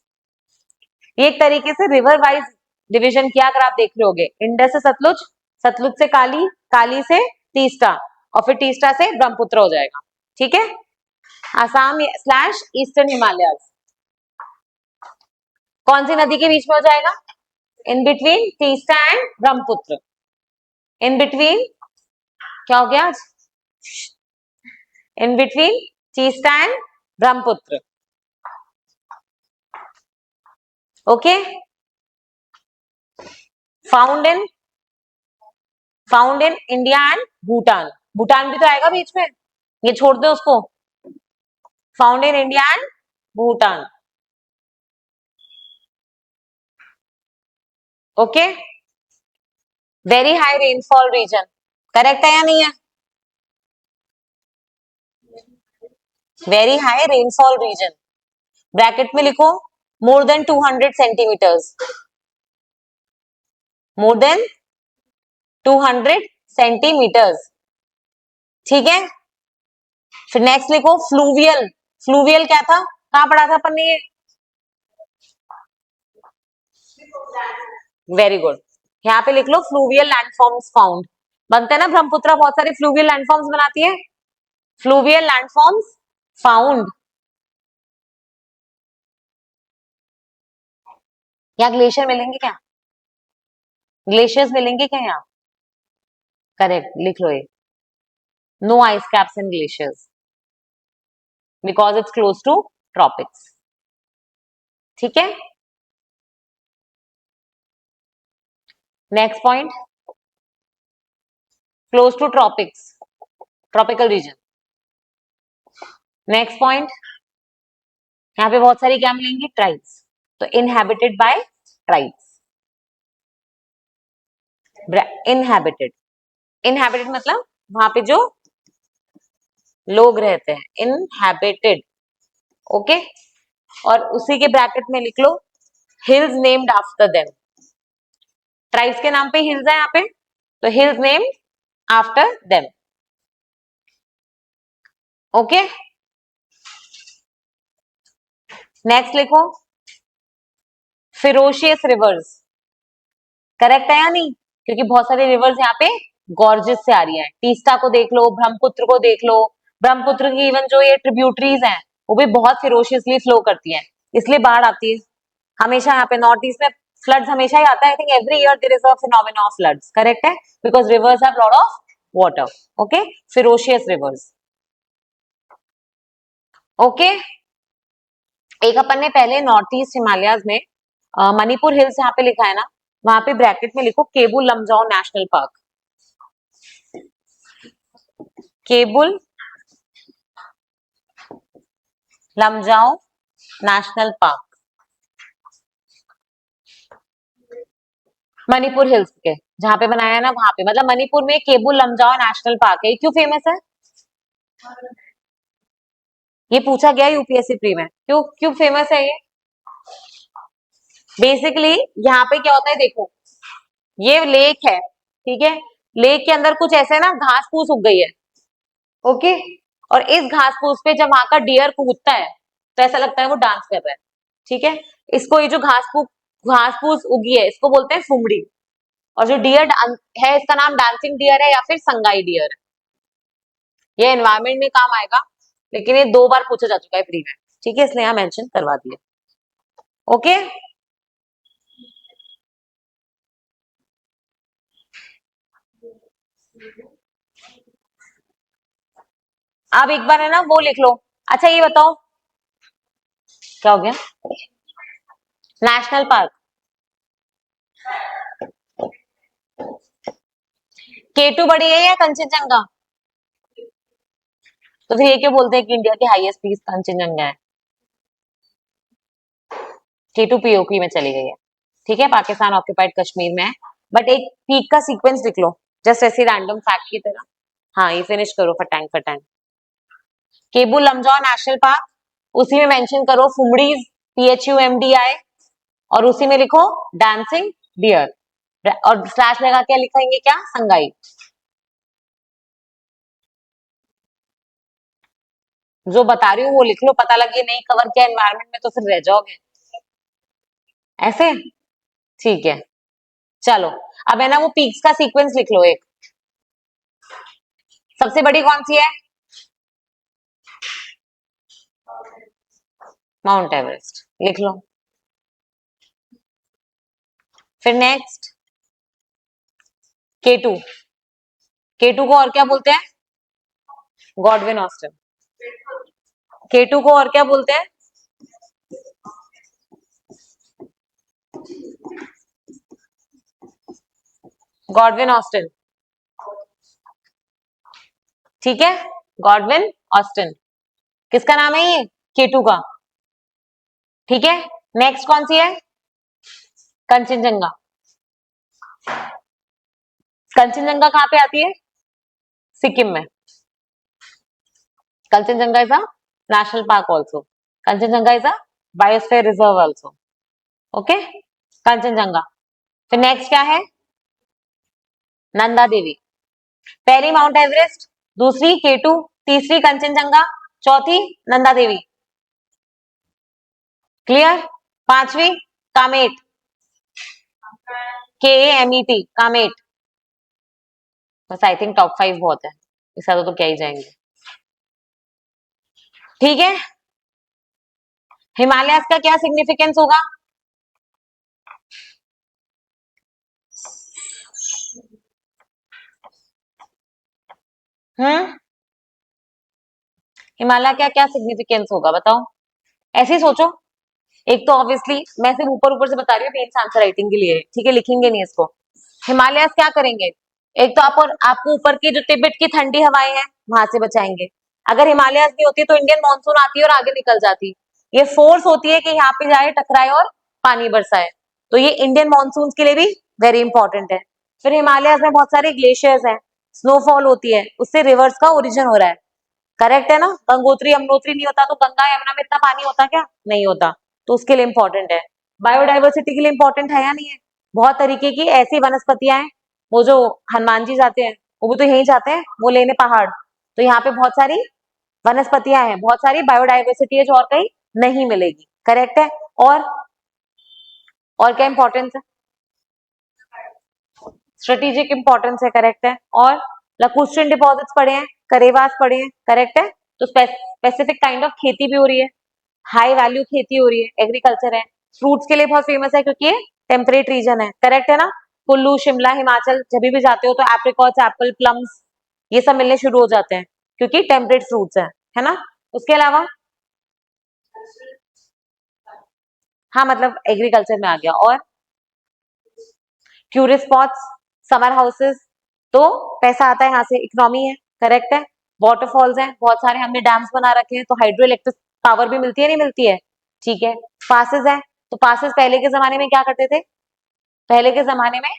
ये एक तरीके से रिवर वाइज डिवीजन किया, अगर आप देख रहे होगे, इंडस से सतलुज, सतलुज से काली, काली से तीस्ता, और फिर तीस्ता से ब्रह्मपुत्र हो जाएगा, ठीक है। आसाम स्लैश ईस्टर्न हिमालयस कौन सी नदी के बीच में हो जाएगा, in between Teesta and Brahmaputra, in between, क्या हो गया, in between Teesta and Brahmaputra, okay. Found in, found in India and Bhutan, Bhutan भी तो आएगा बीच में, ये छोड़ दो उसको, found in India and Bhutan, okay. Very high rainfall region, correct है या नहीं है, very high rainfall region, bracket में लिखो more than 200 centimetres, more than 200 centimetres, ठीक है। फिर नेक्स्ट लिखो फ्लूवियल, फ्लूवियल क्या था, कहां पढ़ा था अपन ने ये, वेरी गुड, यहाँ पे लिख लो फ्लूवियल लैंडफॉर्म्स फाउंड, बनते हैं ना ब्रह्मपुत्र बहुत सारे फ्लूवियल लैंडफॉर्म्स बनाती है, फ्लूवियल लैंडफॉर्म्स फाउंड, यहाँ ग्लेशियर मिलेंगे क्या, ग्लेशियर्स मिलेंगे क्या यहाँ, करेक्ट, लिख लो ये, no ice caps in glaciers because it's close to tropics, ठीक है। Next point, close to tropics, tropical region, next point, यहाँ पे बहुत सारी क्या मिलेंगी, ट्राइब्स, तो inhabited by tribes, inhabited, inhabited मतलब वहां पे जो लोग रहते हैं, इनहेबिटेड, ओके। और उसी के ब्रैकेट में लिख लो hills named after them, tribes के नाम पे हिल्स है यहाँ पे, तो hills named after them, okay. Next लिखो फिरोशियस रिवर्स, करेक्ट है या नहीं, क्योंकि बहुत सारी रिवर्स यहाँ पे गॉर्जेस से आ रही हैं, तीस्ता को देख लो, ब्रह्मपुत्र को देख लो, ब्रह्मपुत्र की इवन जो ये ट्रिब्यूटरीज हैं वो भी बहुत फिरोशियसली फ्लो करती हैं, इसलिए बाढ़ आती है हमेशा यहाँ पे, नॉर्थ ईस्ट में फ्लड्स हमेशा ही आता है, I think every year there is a phenomena of floods, correct है, because rivers have lot of water, okay, ferocious rivers, okay. एक अपन ने पहले नॉर्थ ईस्ट हिमालयाज में मणिपुर हिल्स यहाँ पे लिखा है ना, वहां पे ब्रैकेट में लिखो Keibul Lamjao national park, Keibul Lamjao national park, Manipur hills के जहां पे बनाया है ना वहां पे, मतलब मणिपुर में केबुल लमजाओ नेशनल पार्क है, क्यों फेमस है, ये पूछा गया यूपीएससी प्री में, क्यों क्यों फेमस है ये, बेसिकली यहाँ पे क्या होता है देखो, ये लेक है, ठीक है, लेक के अंदर कुछ ऐसे ना घास फूस उग गई है, ओके, और इस घास फूस पे जब वहां का डियर कूदता है तो ऐसा लगता है वो डांस कर रहा है, ठीक है। इसको ये जो घास फूस उगी है इसको बोलते हैं फुमड़ी, और जो डियर है इसका नाम डांसिंग डियर है या फिर संगाई डियर है। ये एनवायरमेंट में काम आएगा, लेकिन ये 2 बार पूछा जा चुका है प्री में, ठीक है, इसलिए यहाँ मेंशन करवा दिया, ओके। अब एक बार है ना वो लिख लो। अच्छा ये बताओ क्या हो गया, नेशनल पार्क केटू बड़ी है या कंचनजंगा? तो फिर ये क्यों बोलते हैं कि इंडिया की हाईएस्ट पीक कंचनजंगा है? केटू पीओके में चली गई है, ठीक है, पाकिस्तान ऑक्यूपाइड कश्मीर में है, बट एक पीक का सीक्वेंस लिख लो, जस्ट ऐसे रैंडम फैक्ट की तरह। हाँ ये फिनिश करो फटांग फटांग। केबू लमजाओ नेशनल पार्क, उसी में मेंशन करो फुमड़ीज, PHUMDI, और उसी में लिखो डांसिंग डियर, और स्लैश लगा के लिखेंगे क्या, संगाई। जो बता रही हूँ वो लिख लो, पता लगे नहीं कवर किया एनवायरमेंट में तो फिर रह जाओगे ऐसे, ठीक है। चलो अब है ना वो पीक्स का सीक्वेंस लिख लो एक, सबसे बड़ी कौन सी है, माउंट एवरेस्ट, लिख लो। फिर नेक्स्ट K2, K2 को और क्या बोलते हैं, गॉडविन ऑस्टिन। K2 को और क्या बोलते हैं, गॉडविन ऑस्टिन, ठीक है, गॉडविन ऑस्टिन किसका नाम है ये, K2 का, ठीक है। नेक्स्ट कौन सी है, कंचनजंगा। कंचनजंगा कहाँ पे आती है, सिक्किम में। Kanchenjunga is a national park also, Kanchenjunga is a biosphere reserve also, okay, Kanchenjunga. फिर नेक्स्ट क्या है, नंदा देवी। पहली माउंट एवरेस्ट, दूसरी K2, तीसरी कंचनजंगा, चौथी नंदा देवी, क्लियर। पांचवी कामेट, KAMET, कामेट। बस आई थिंक टॉप 5 बहुत है, इससे ज्यादा तो क्या ही जाएंगे, ठीक है। हिमालय का क्या सिग्निफिकेंस होगा, हम्म, हिमालय का क्या सिग्निफिकेंस होगा बताओ, ऐसे ही सोचो। एक तो ऑब्वियसली मैं सिर्फ ऊपर ऊपर से बता रही हूँ, मेंस आंसर राइटिंग के लिए, ठीक है, लिखेंगे नहीं इसको। हिमालय क्या करेंगे, एक तो आपको ऊपर की जो तिब्बत की ठंडी हवाएं हैं वहां से बचाएंगे। अगर हिमालय नहीं होती तो इंडियन मानसून आती है और आगे निकल जाती, ये फोर्स होती है कि यहाँ पे जाए टकराए और पानी बरसाए, तो ये इंडियन मानसून के लिए भी वेरी इंपॉर्टेंट है। फिर हिमालय में बहुत सारे ग्लेशियर्स हैं, स्नोफॉल होती है, उससे रिवर्स का ओरिजिन हो रहा है, करेक्ट है ना। गंगोत्री यमुनोत्री नहीं होता तो गंगा यमुना में इतना पानी होता क्या, नहीं होता, तो उसके लिए इंपॉर्टेंट है। बायोडाइवर्सिटी के लिए इंपॉर्टेंट है या नहीं है, बहुत तरीके की ऐसी वनस्पतियां हैं, वो जो हनुमान जी जाते हैं वो भी तो यही जाते हैं वो लेने पहाड़, तो यहाँ पे बहुत सारी वनस्पतियां हैं, बहुत सारी बायोडाइवर्सिटी है जो और कहीं नहीं मिलेगी, करेक्ट है। और क्या इंपॉर्टेंस है, स्ट्रेटेजिक इंपॉर्टेंस है, करेक्ट है। और लकुस्ट्रियन डिपॉजिट्स पड़े हैं, करेवास पड़े हैं, करेक्ट है। तो स्पेसिफिक काइंड ऑफ खेती भी हो रही है, हाई वैल्यू खेती हो रही है, एग्रीकल्चर है। फ्रूट्स के लिए बहुत फेमस है क्योंकि ये टेम्परेट रीजन है, करेक्ट है ना। कुल्लू शिमला हिमाचल जब भी जाते हो तो एप्रिकॉट्स एप्पल प्लम्स ये सब मिलने शुरू हो जाते हैं क्योंकि टेम्परेट फ्रूट्स है ना। उसके अलावा हाँ मतलब एग्रीकल्चर में आ गया। और टूरिस्ट स्पॉट्स, समर हाउसेस, तो पैसा आता है यहाँ से, इकोनॉमी है, करेक्ट है। वाटरफॉल्स हैं बहुत सारे, हमने डैम्स बना रखे हैं तो हाइड्रो इलेक्ट्रिक पावर भी मिलती है, नहीं मिलती है, ठीक है। पासेस है, तो पासेस पहले के जमाने में क्या करते थे, पहले के जमाने में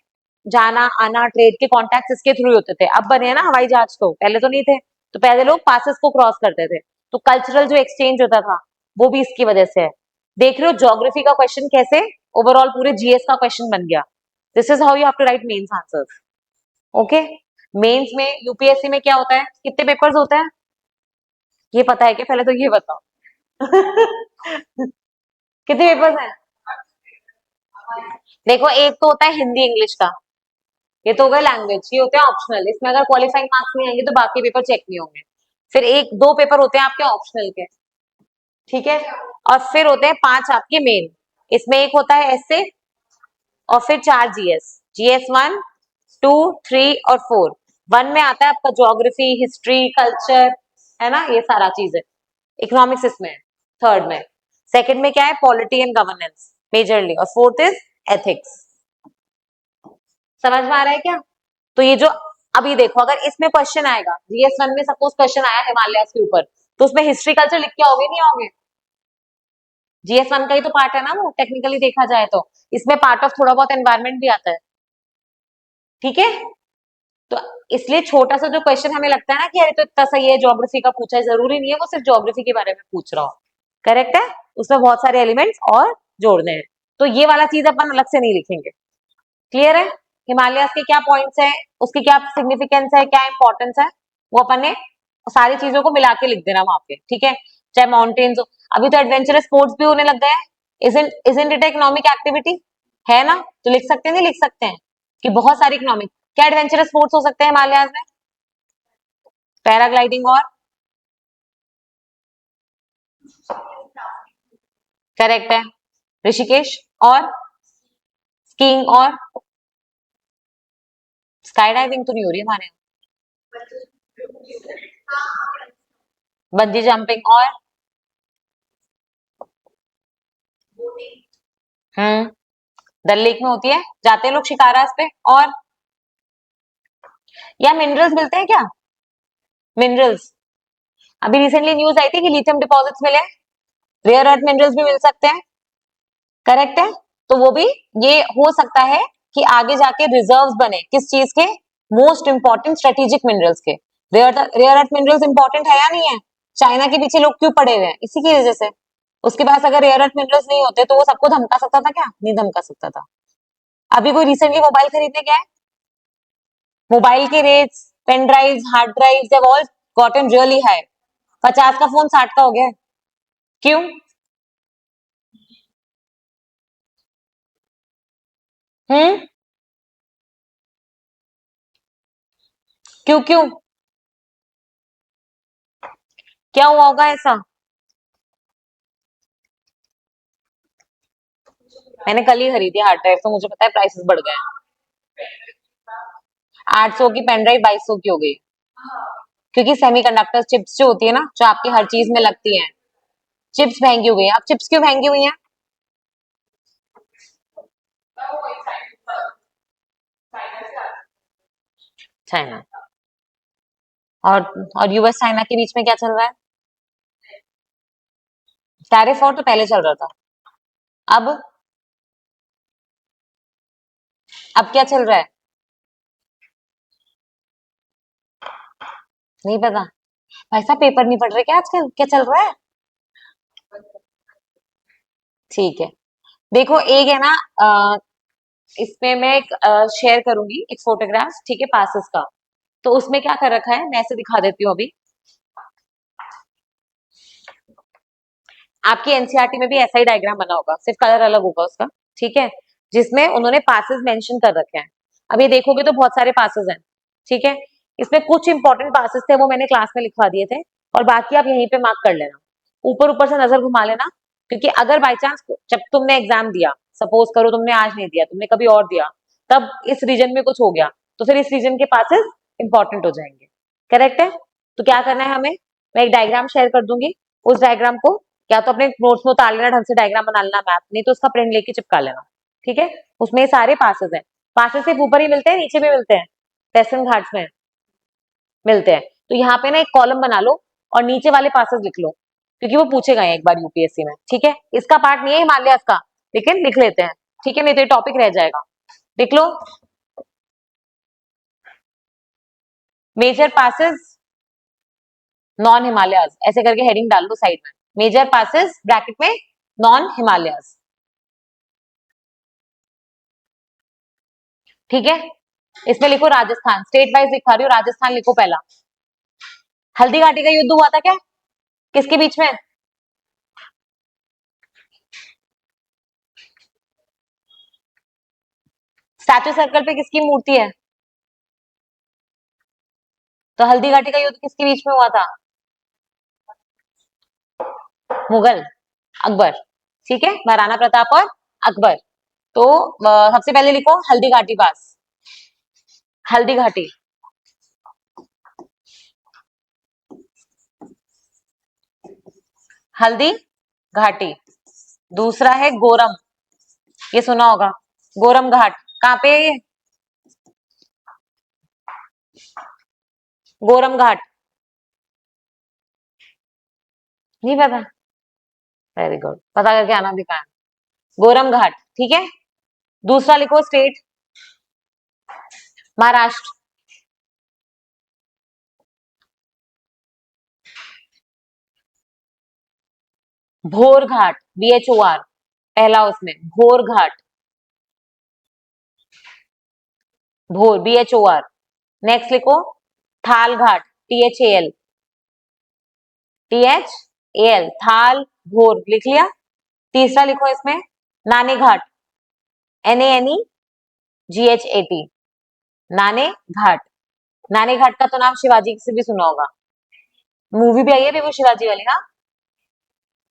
जाना आना ट्रेड के कॉन्टैक्ट इसके थ्रू होते थे, अब बने हैं ना हवाई जहाज, तो पहले तो नहीं थे, तो पहले लोग पासेस को क्रॉस करते थे, तो कल्चरल जो एक्सचेंज होता था वो भी इसकी वजह से है। देख रहे हो ज्योग्राफी का क्वेश्चन कैसे ओवरऑल पूरे जीएस का क्वेश्चन बन गया। This is how you have to write mains answers. Okay, mains में यूपीएससी में क्या होता है, कितने पेपर्स होते हैं, ये पता है क्या, पहले तो ये बताओ। कितने पेपर्स हैं? देखो, एक तो होता है हिंदी इंग्लिश का, ये तो हो गया लैंग्वेज, ये होते हैं ऑप्शनल, इसमें अगर क्वालिफाइंग मार्क्स नहीं आएंगे तो बाकी पेपर चेक नहीं होंगे। फिर एक दो पेपर होते हैं आपके ऑप्शनल के, ठीक है, और फिर होते हैं 5 आपके मेन। इसमें एक होता है ऐसे, और फिर 4 जीएस, जीएस 1, 2, 3 और 4। 1 में आता है आपका ज्योग्राफी, हिस्ट्री, कल्चर, है ना, ये सारा चीज है। इकोनॉमिक्स इसमें है थर्ड में। सेकंड में क्या है, पॉलिटी एंड गवर्नेंस मेजरली, और फोर्थ इज एथिक्स। समझ में आ रहा है क्या? तो ये जो अभी देखो, अगर इसमें क्वेश्चन आएगा जीएस 1 में, सपोज क्वेश्चन आया हिमालय के ऊपर, तो उसमें हिस्ट्री कल्चर लिख के आओगे नहीं आओगे? जीएस 1 का ही तो पार्ट है ना वो, टेक्निकली देखा जाए तो। इसमें पार्ट ऑफ थोड़ा बहुत एनवायरमेंट भी आता है, ठीक है। तो इसलिए छोटा सा जो क्वेश्चन हमें लगता है ना कि अरे तो इतना सही है, ज्योग्राफी का पूछा है, जरूरी नहीं है वो सिर्फ ज्योग्राफी के बारे में पूछ रहा हो। करेक्ट है, उसमें बहुत सारे एलिमेंट्स और जोड़ने हैं, तो ये वाला चीज अपन अलग से नहीं लिखेंगे। क्लियर है? हिमालय के क्या पॉइंट्स है, उसकी क्या सिग्निफिकेंस है, क्या इंपॉर्टेंस है, वो अपन ने सारी चीजों को मिला के लिख देना वहां पे, ठीक है। चाहे माउंटेन्स हो, अभी तो एडवेंचरस स्पोर्ट्स भी होने लग गए हैं। इजंट इट इकोनॉमिक एक्टिविटी, है ना? तो लिख सकते हैं, नहीं लिख सकते हैं कि बहुत सारी इकोनॉमिक, क्या एडवेंचरस स्पोर्ट्स हो सकते हैं हिमालय में? पैराग्लाइडिंग और, करेक्ट है, ऋषिकेश और स्कीइंग और स्काई डाइविंग तो नहीं हो रही हमारे यहाँ, बंजी जंपिंग और, हम्म, डल लेक में होती है, जाते हैं लोग शिकारास पे। और या मिनरल्स मिलते हैं क्या, मिनरल्स, अभी रिसेंटली न्यूज आई थी कि लिथियम डिपॉजिट्स मिले, रेयर अर्थ मिनरल्स भी मिल सकते हैं। करेक्ट है, तो वो भी ये हो सकता है कि आगे जाके रिजर्व्स बने किस चीज के, मोस्ट इंपॉर्टेंट स्ट्रेटेजिक मिनरल्स के। रेयर अर्थ मिनरल्स इंपॉर्टेंट है या नहीं है? चाइना के पीछे लोग क्यों पड़े हुए हैं, इसी की वजह से। उसके पास अगर रेयर अर्थ मिनरल्स नहीं होते तो वो सबको धमका सकता था क्या, नहीं धमका सकता था। अभी कोई रिसेंटली मोबाइल खरीदने गया है, मोबाइल के rates, pen drives, hard drives have all gotten really high. 50 का फोन 60 का हो गया है। क्यों? हम्म, क्यों क्यों, क्या हुआ होगा ऐसा? मैंने कल ही खरीदी हार्ड ड्राइव, तो मुझे पता है प्राइसेस बढ़ गए हैं। 800 की पेन ड्राइव 2200 की हो गई, क्योंकि सेमीकंडक्टर चिप्स जो होती है ना, जो आपकी हर चीज में लगती हैं, चिप्स महंगी हो गई हैं। अब चिप्स क्यों महंगी हुई हैं? चाइना, और यूएस चाइना के बीच में क्या चल रहा है? टैरिफ और तो पहले चल रहा था, अब अब क्या चल रहा है? नहीं पता, ऐसा पेपर नहीं पढ़ रहे क्या आजकल, क्या चल रहा है? ठीक है, देखो एक है ना, इसमें मैं एक शेयर करूंगी एक फोटोग्राफ, ठीक है, पासिस का। तो उसमें क्या कर रखा है, मैं ऐसे दिखा देती हूँ अभी। आपकी एनसीईआरटी में भी ऐसा ही डायग्राम बना होगा, सिर्फ कलर अलग होगा उसका, ठीक है, जिसमें उन्होंने पासेस मेंशन कर रखे हैं। अब ये देखोगे तो बहुत सारे पासेस हैं, ठीक है। इसमें कुछ इंपॉर्टेंट पासेस थे, वो मैंने क्लास में लिखवा दिए थे, और बाकी आप यहीं पे मार्क कर लेना, ऊपर ऊपर से नजर घुमा लेना। क्योंकि अगर बाई चांस जब तुमने एग्जाम दिया, सपोज करो तुमने आज नहीं दिया, तुमने कभी और दिया, तब इस रीजन में कुछ हो गया, तो फिर इस रीजन के पासेस इंपॉर्टेंट हो जाएंगे। करेक्ट है? तो क्या करना है हमें, मैं एक डायग्राम शेयर कर दूंगी, उस डायग्राम को या तो अपने नोट्स में उतार लेना, ढंग से डायग्राम बना लेना, मैप नहीं तो उसका प्रिंट लेके चिपका लेना, ठीक है। उसमें ये सारे पासेस हैं, पासेस सिर्फ ऊपर ही मिलते हैं, नीचे भी मिलते हैं, वेस्टर्न घाट्स में मिलते हैं। तो यहाँ पे ना एक कॉलम बना लो और नीचे वाले पासेस लिख लो, क्योंकि वो पूछे गए हैं एक बार यूपीएससी में, ठीक है। इसका पार्ट नहीं है हिमालय का, लेकिन लिख लेते हैं, ठीक है, नहीं तो ये टॉपिक रह जाएगा। लिख लो, मेजर पासेस नॉन हिमालयस, ऐसे करके हेडिंग डाल दो साइड में, मेजर पासेस ब्रैकेट में नॉन हिमालयस। ठीक है, इसमें लिखो राजस्थान, स्टेट वाइज लिखा रही हूँ, राजस्थान लिखो पहला। हल्दी घाटी का युद्ध हुआ था क्या, किसके बीच में? स्टैचू सर्कल पे किसकी मूर्ति है? तो हल्दी घाटी का युद्ध किसके बीच में हुआ था? मुगल, अकबर। ठीक है, महाराणा प्रताप और अकबर। तो सबसे पहले लिखो हल्दी घाटी पास, हल्दी घाटी। हल्दी घाटी। दूसरा है गोरम, ये सुना होगा, गोरम घाट। कहाँ पे है ये? गोरम घाट, नहीं पता? वेरी गुड, पता करके आना भी कहाँ है। गोरम घाट, ठीक है। दूसरा लिखो स्टेट, महाराष्ट्र। भोर घाट, BHOR, पहला उसमें भोर घाट, भोर BHOR। नेक्स्ट लिखो थाल घाट, THAL, थाल भोर, लिख लिया। तीसरा लिखो इसमें नाने घाट, NANEGHAT, नाने घाट। नाने घाट का तो नाम शिवाजी से भी सुना होगा, मूवी भी आई है भी वो शिवाजी वाली, हाँ।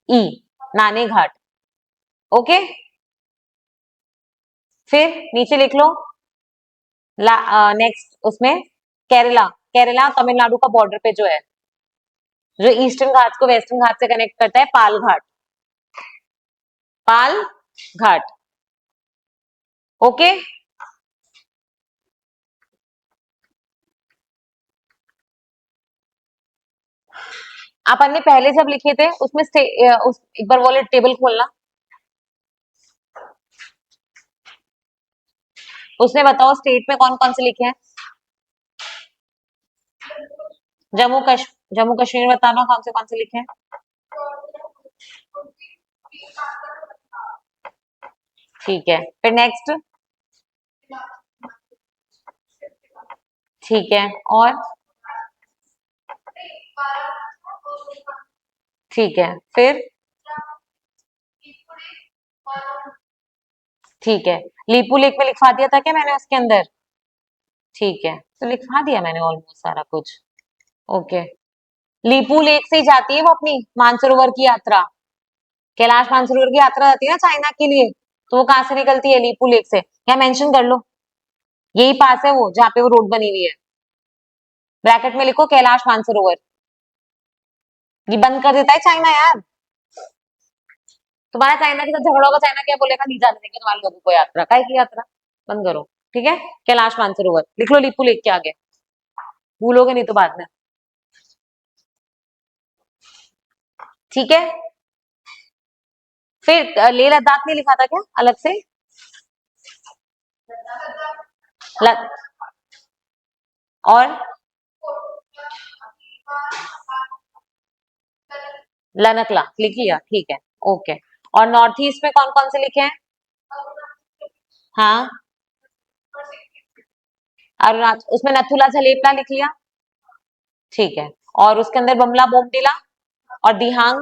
ई, नाने घाट। ओके, फिर नीचे लिख लो नेक्स्ट उसमें केरला, केरला तमिलनाडु का बॉर्डर पे जो है, जो ईस्टर्न घाट को वेस्टर्न घाट से कनेक्ट करता है, पाल घाट, पाल घाट। ओके, अपन ने पहले जब लिखे थे उसमें एक बार वो टेबल खोलना, उसमें बताओ स्टेट में कौन कौन से लिखे हैं। जम्मू कश्मीर बताना कौन से लिखे हैं। ठीक है, फिर नेक्स्ट। ठीक है, और ठीक है, फिर ठीक है, लीपू लेक में लिखवा दिया था क्या मैंने उसके अंदर? ठीक है, तो लिखवा दिया मैंने ऑलमोस्ट सारा कुछ। ओके, लीपू लेक से ही जाती है वो अपनी मानसरोवर की यात्रा, कैलाश मानसरोवर की यात्रा जाती है ना चाइना के लिए, तो वो कहाँ से निकलती है? लीपू लेक से। क्या मेंशन कर लो, यही पास है वो जहाँ पे वो रोड बनी हुई है। ब्रैकेट में लिखो कैलाश मानसरोवर। ये बंद कर देता है चाइना यार, तुम्हारा चाइना के साथ झगड़ा होगा, चाइना क्या बोलेगा, नहीं जाने देंगे तुम्हारे लोगों को यात्रा, काय की यात्रा, बंद करो। ठीक है, कैलाश मानसरोवर लिख लो, लीपू लेक के आगे, भूलोगे नहीं तो बाद में। ठीक है, फिर लेह लद्दाख नहीं लिखा था क्या अलग से? ल, और लनकला लिख लिया, ठीक है। ओके, और नॉर्थ ईस्ट में कौन कौन से लिखे हैं? हाँ, अरुणाचल, उसमें नथुला झलेपला लिख लिया, ठीक है। और उसके अंदर बमला बोमडिला और दिहांग,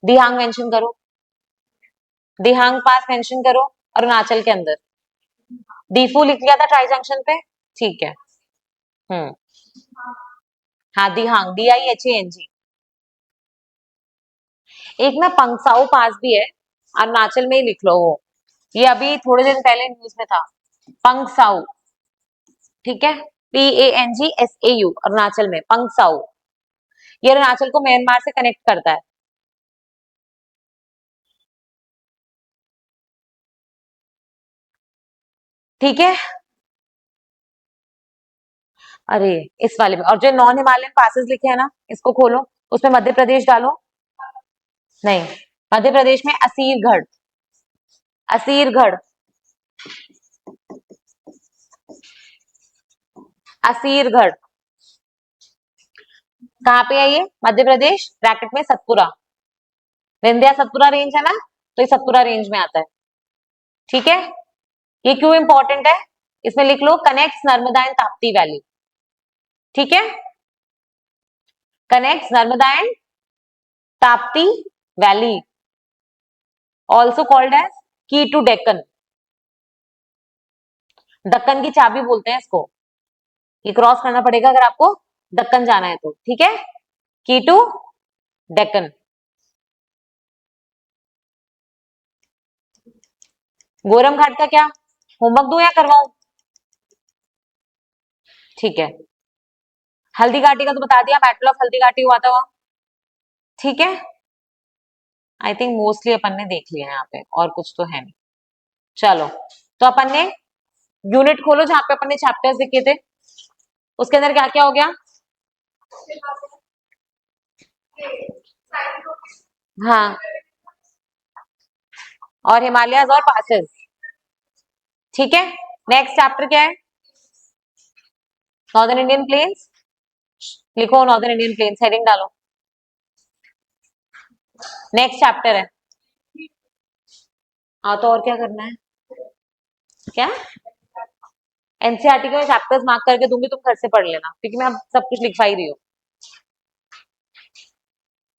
दिहांग मेंशन करो, दिहांग पास मेंशन करो अरुणाचल के अंदर। दीफू लिख लिया था ट्राई जंक्शन पे, ठीक है। हम्म, हाँ दिहांग, DIHANG। एक ना पंगसाउ पास भी है, अरुणाचल में ही लिख लो वो, ये अभी थोड़े दिन पहले न्यूज में था, पंगसाउ, ठीक है, PANGSAU, अरुणाचल में पंगसाउ, ये अरुणाचल को म्यांमार से कनेक्ट करता है। ठीक है, अरे इस वाले में, और जो नॉन हिमालयन पासेस लिखे हैं ना, इसको खोलो, उसमें मध्य प्रदेश डालो। नहीं, मध्य प्रदेश में असीरगढ़, असीरगढ़, असीरगढ़ कहाँ पे है ये? मध्य प्रदेश, ब्रैकेट में सतपुरा, विंध्या सतपुरा रेंज है ना, तो ये सतपुरा रेंज में आता है। ठीक है, ये क्यों इंपॉर्टेंट है, इसमें लिख लो connects Narmada and Tapti valley, ठीक है, connects Narmada and Tapti valley, also called as key to Deccan, Deccan की चाबी बोलते हैं इसको। ये क्रॉस करना पड़ेगा अगर आपको दक्कन जाना है तो, ठीक है, की टू डेक्कन। गोरम घाट का क्या होमवर्क दूं या करवाऊं? ठीक है, हल्दी घाटी का तो बता दिया, बैटल ऑफ हल्दी घाटी हुआ था वहां, ठीक है। आई थिंक मोस्टली अपन ने देख लिया है यहाँ पे, और कुछ तो है नहीं। चलो, तो अपन ने यूनिट खोलो जहां पे अपन ने चैप्टर्स लिखे थे, उसके अंदर क्या क्या हो गया? हाँ, और हिमालयस और पासेस, ठीक है। नेक्स्ट चैप्टर क्या है? नॉर्दर्न इंडियन प्लेन्स, लिखो नॉर्दर्न इंडियन प्लेन्स, हेडिंग डालो। नेक्स्ट चैप्टर है। हाँ, तो और क्या करना है? क्या? एनसीईआरटी के चैप्टर्स मार्क करके दूंगी, तुम घर से पढ़ लेना, क्योंकि मैं अब सब कुछ लिखवा ही रही हूँ।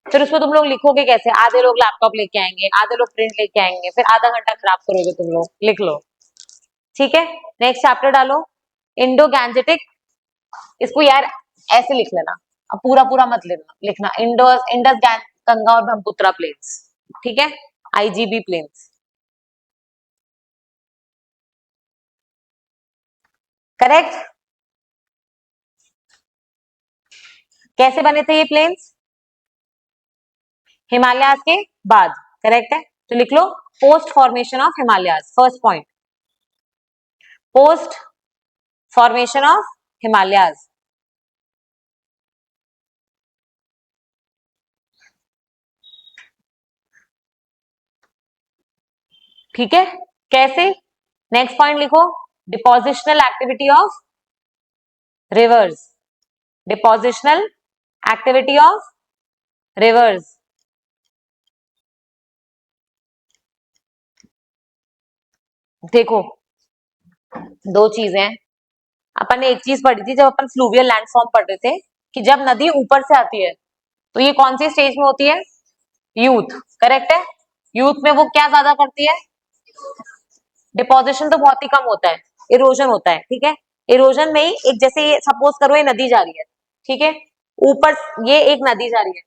फिर उसमें तुम लोग लिखोगे कैसे? आधे लोग लैपटॉप लेके आएंगे, आधे लोग प्रिंट लेके आएंगे, फिर आधा घंटा खराब करोगे तुम लोग। लिख लो, ठीक है। नेक्स्ट चैप्टर डालो, इंडो गैंजेटिक, इसको यार ऐसे लिख लेना, अब पूरा पूरा मत लेना लिखना, इंडस इंडस गंगा और ब्रह्मपुत्रा प्लेन्स, ठीक है, आईजीबी प्लेन्स, करेक्ट। कैसे बने थे ये प्लेन्स? हिमालयाज के बाद, करेक्ट है, तो लिख लो post formation of Himalayas, first point, post formation of Himalayas, ठीक है। कैसे? नेक्स्ट पॉइंट लिखो, depositional activity of rivers, depositional activity of rivers, देखो दो चीजें हैं, अपन ने एक चीज पढ़ी थी जब अपन फ्लूवियल लैंडफॉर्म पढ़ रहे थे, कि जब नदी ऊपर से आती है तो ये कौन सी स्टेज में होती है? यूथ, करेक्ट है। यूथ में वो क्या ज्यादा करती है? डिपोजिशन तो बहुत ही कम होता है, इरोजन होता है, ठीक है। इरोजन में ही एक, जैसे ये सपोज करो ये नदी जा रही है, ठीक है, ऊपर ये एक नदी जा रही है,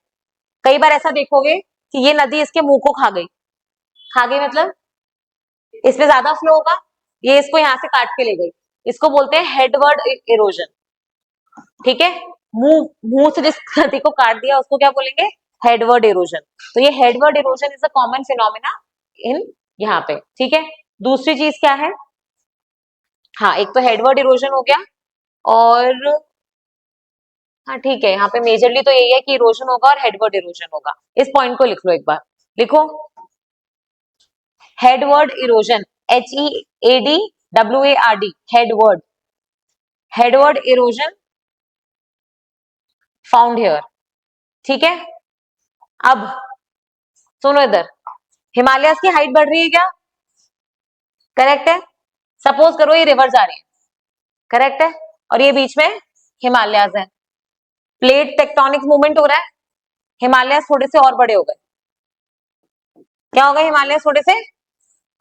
कई बार ऐसा देखोगे कि ये नदी इसके मुंह को खा गई, खा गई मतलब इसमें ज्यादा फ्लो होगा, ये इसको यहाँ से काट के ले गई, इसको बोलते हैं हेडवर्ड इरोजन, ठीक है। मुंह मुंह से जिस नदी को काट दिया उसको क्या बोलेंगे? Headword erosion. तो ये headword erosion is a common phenomena in यहाँ पे, ठीक है। दूसरी चीज क्या है? हाँ, एक तो हेडवर्ड इरोजन हो गया, और हाँ ठीक है, यहाँ पे मेजरली तो यही है कि इरोजन होगा और हेडवर्ड इरोजन होगा, इस पॉइंट को लिख लो एक बार, लिखो headword erosion, HEADWARD, headword, headword erosion found here, ठीक है। अब सुनो इधर, हिमालय की हाइट बढ़ रही है क्या? करेक्ट है। सपोज करो ये रिवर जा रही है, करेक्ट है, और ये बीच में हिमालयाज है, प्लेट टेक्टोनिक मूवमेंट हो रहा है, हिमालय थोड़े से और बड़े हो गए, क्या हो गए? हिमालय थोड़े से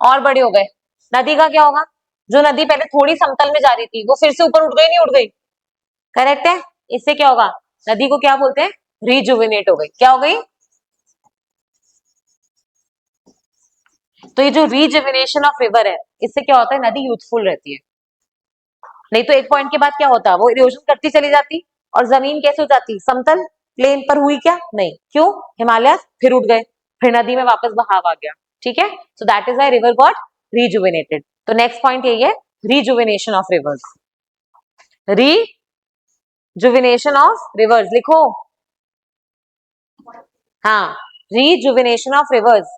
और बड़े हो गए, नदी का क्या होगा? जो नदी पहले थोड़ी समतल में जा रही थी वो फिर से ऊपर उठ गई, नहीं उठ गई? करेक्ट है। इससे क्या होगा? नदी को क्या बोलते हैं? रिजुविनेट हो गई, क्या हो गई? तो ये जो रिजुविनेशन ऑफ रिवर है, इससे क्या होता है? नदी यूथफुल रहती है। नहीं तो एक पॉइंट के बाद क्या होता, वो इरोजन करती चली जाती, और जमीन कैसे हो जाती? समतल प्लेन पर हुई क्या? नहीं, क्यों? हिमालय फिर उठ गए, फिर नदी में वापस बहाव आ गया, ठीक है। So that is why river got rejuvenated. तो नेक्स्ट पॉइंट यही है, rejuvenation of reverse, rejuvenation of reverse, लिखो, हाँ, रिजुविनेशन ऑफ रिवर्स,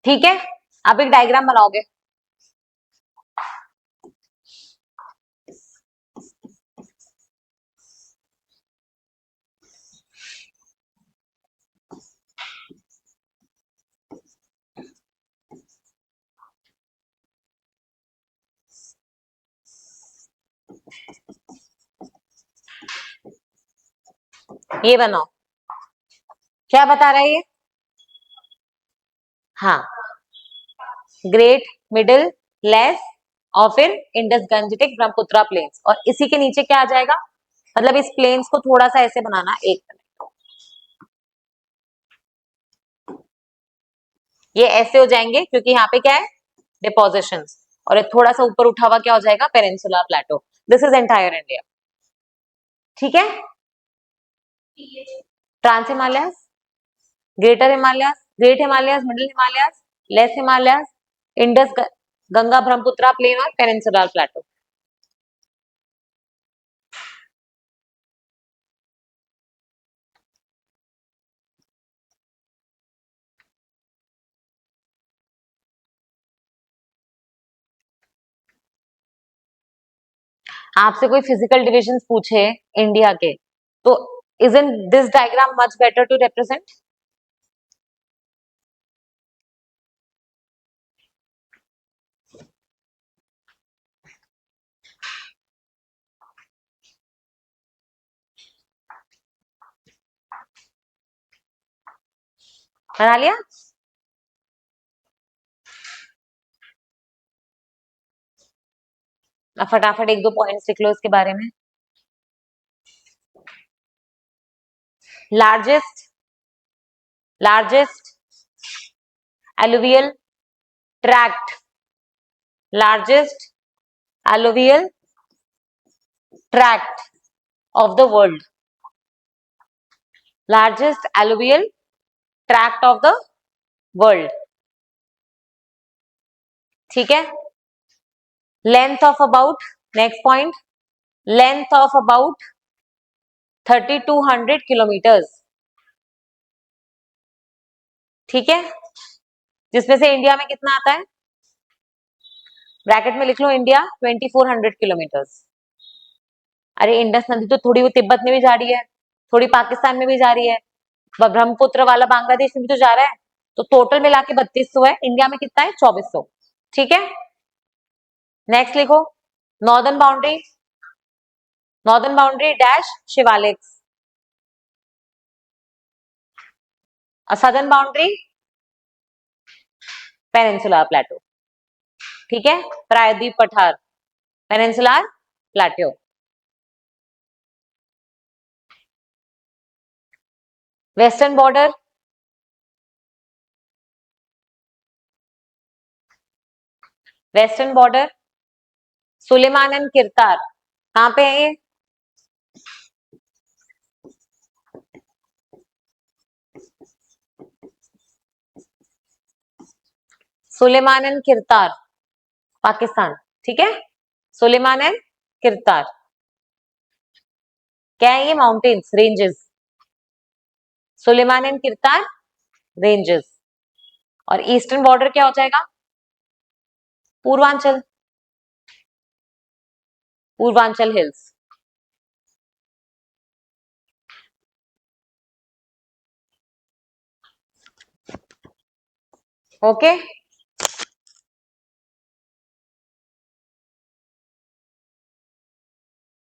ठीक है। आप एक डायग्राम बनाओगे, ये बनाओ, क्या बता रहा है ये? हाँ, ग्रेट, मिडिल, लेस और फिर इंडस गंजटिक ब्रह्मपुत्रा प्लेन्स, और इसी के नीचे क्या आ जाएगा, मतलब इस प्लेन्स को थोड़ा सा ऐसे बनाना, एक मिनट, ये ऐसे हो जाएंगे क्योंकि यहाँ पे क्या है, डिपोजिशंस, और ये थोड़ा सा ऊपर उठा हुआ क्या हो जाएगा, peninsula plateau. This is entire India, ठीक है। Trans Himalayas, greater Himalayas, great Himalayas, middle Himalayas, less Himalayas, Indus Ganga Brahmaputra plain और पेनिनसुलर प्लेटो। आपसे कोई फिजिकल डिविजन पूछे इंडिया के, तो isn't this diagram much better to represent? बना लिया? अब फटाफट एक दो पॉइंट्स लिख लो इसके बारे में। Largest alluvial tract, largest alluvial tract of the world, largest alluvial tract of the world, ठीक है। Length of about, next point, length of about 3200 kilometres, ठीक है, जिसमें से इंडिया में कितना आता है, ब्रैकेट में लिख लो इंडिया 2400 किलोमीटर्स। अरे इंडस नदी तो थोड़ी वो तिब्बत में भी जा रही है, थोड़ी पाकिस्तान में भी जा रही है, ब्रह्मपुत्र वाला बांग्लादेश में भी तो जा रहा है, तो टोटल मिला के 3200 है, इंडिया में कितना है 2400, ठीक है। नेक्स्ट लिखो, northern boundary, northern boundary dash Shivaliks, और सदर्न बाउंड्री पेनिनसुलर प्लेटो, ठीक है, प्रायद्वीप पठार, peninsular plateau. Western border, western border Sulaiman and Kirthar, कहां पे है ये, सुलेमान एंड किरतार, पाकिस्तान, ठीक है, सुलेमान एंड किरतार, क्या है ये, mountains, ranges, Sulaiman and Kirthar ranges, और ईस्टर्न बॉर्डर क्या हो जाएगा, पूर्वांचल, पूर्वांचल हिल्स, ओके।